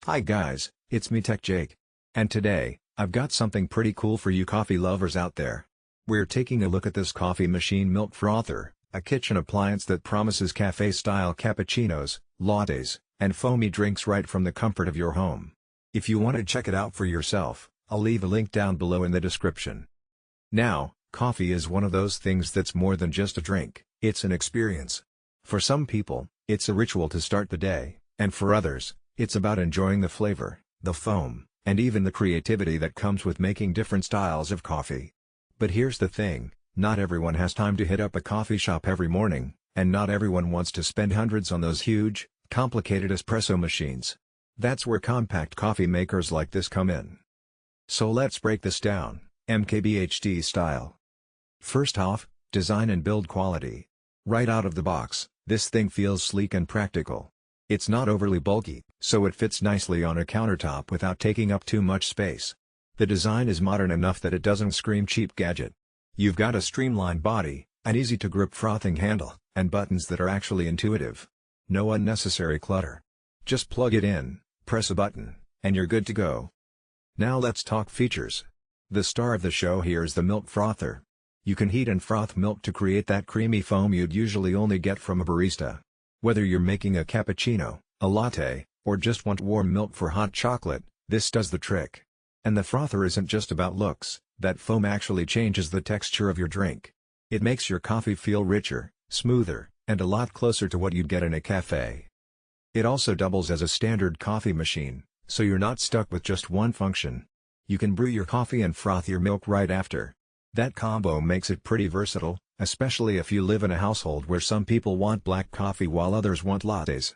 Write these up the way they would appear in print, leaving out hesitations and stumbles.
Hi guys, it's me Tech Jake. And today, I've got something pretty cool for you coffee lovers out there. We're taking a look at this coffee machine milk frother, a kitchen appliance that promises cafe-style cappuccinos, lattes, and foamy drinks right from the comfort of your home. If you want to check it out for yourself, I'll leave a link down below in the description. Now, coffee is one of those things that's more than just a drink, it's an experience. For some people, it's a ritual to start the day, and for others, it's about enjoying the flavor, the foam, and even the creativity that comes with making different styles of coffee. But here's the thing, not everyone has time to hit up a coffee shop every morning, and not everyone wants to spend hundreds on those huge, complicated espresso machines. That's where compact coffee makers like this come in. So let's break this down, MKBHD style. First off, design and build quality. Right out of the box, this thing feels sleek and practical. It's not overly bulky, so it fits nicely on a countertop without taking up too much space. The design is modern enough that it doesn't scream cheap gadget. You've got a streamlined body, an easy-to-grip frothing handle, and buttons that are actually intuitive. No unnecessary clutter. Just plug it in, press a button, and you're good to go. Now let's talk features. The star of the show here is the milk frother. You can heat and froth milk to create that creamy foam you'd usually only get from a barista. Whether you're making a cappuccino, a latte, or just want warm milk for hot chocolate, this does the trick. And the frother isn't just about looks, that foam actually changes the texture of your drink. It makes your coffee feel richer, smoother, and a lot closer to what you'd get in a cafe. It also doubles as a standard coffee machine, so you're not stuck with just one function. You can brew your coffee and froth your milk right after. That combo makes it pretty versatile, especially if you live in a household where some people want black coffee while others want lattes.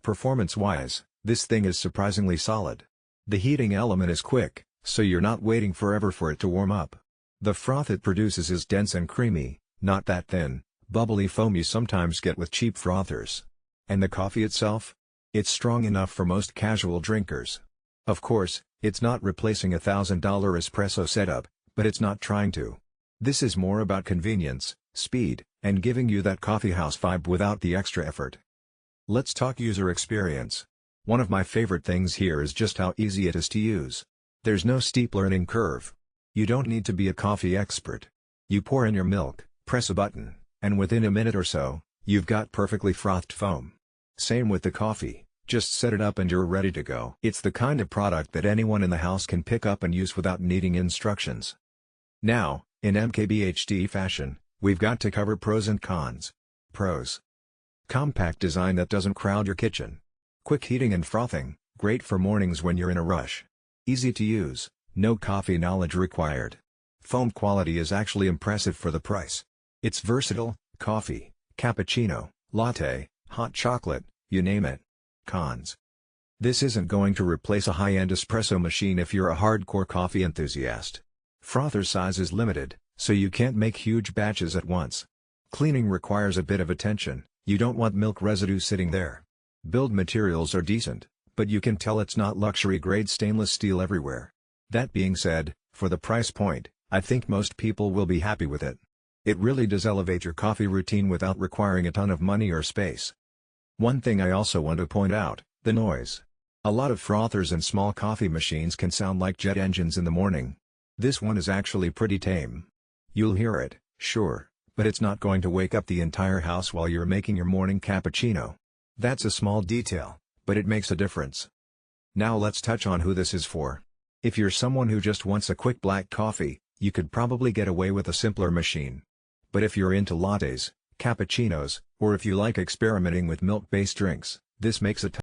Performance-wise, this thing is surprisingly solid. The heating element is quick, so you're not waiting forever for it to warm up. The froth it produces is dense and creamy, not that thin, bubbly foam you sometimes get with cheap frothers. And the coffee itself? It's strong enough for most casual drinkers. Of course, it's not replacing a $1,000 espresso setup, but it's not trying to. This is more about convenience, speed, and giving you that coffeehouse vibe without the extra effort. Let's talk user experience. One of my favorite things here is just how easy it is to use. There's no steep learning curve. You don't need to be a coffee expert. You pour in your milk, press a button, and within a minute or so, you've got perfectly frothed foam. Same with the coffee, just set it up and you're ready to go. It's the kind of product that anyone in the house can pick up and use without needing instructions. Now, in MKBHD fashion, we've got to cover pros and cons. Pros. Compact design that doesn't crowd your kitchen. Quick heating and frothing, great for mornings when you're in a rush. Easy to use, no coffee knowledge required. Foam quality is actually impressive for the price. It's versatile, coffee, cappuccino, latte, hot chocolate, you name it. Cons. This isn't going to replace a high-end espresso machine if you're a hardcore coffee enthusiast. Frother size is limited, so you can't make huge batches at once. Cleaning requires a bit of attention, you don't want milk residue sitting there. Build materials are decent, but you can tell it's not luxury-grade stainless steel everywhere. That being said, for the price point, I think most people will be happy with it. It really does elevate your coffee routine without requiring a ton of money or space. One thing I also want to point out, the noise. A lot of frothers and small coffee machines can sound like jet engines in the morning. This one is actually pretty tame. You'll hear it, sure, but it's not going to wake up the entire house while you're making your morning cappuccino. That's a small detail, but it makes a difference. Now let's touch on who this is for. If you're someone who just wants a quick black coffee, you could probably get away with a simpler machine. But if you're into lattes, cappuccinos, or if you like experimenting with milk-based drinks, this makes a ton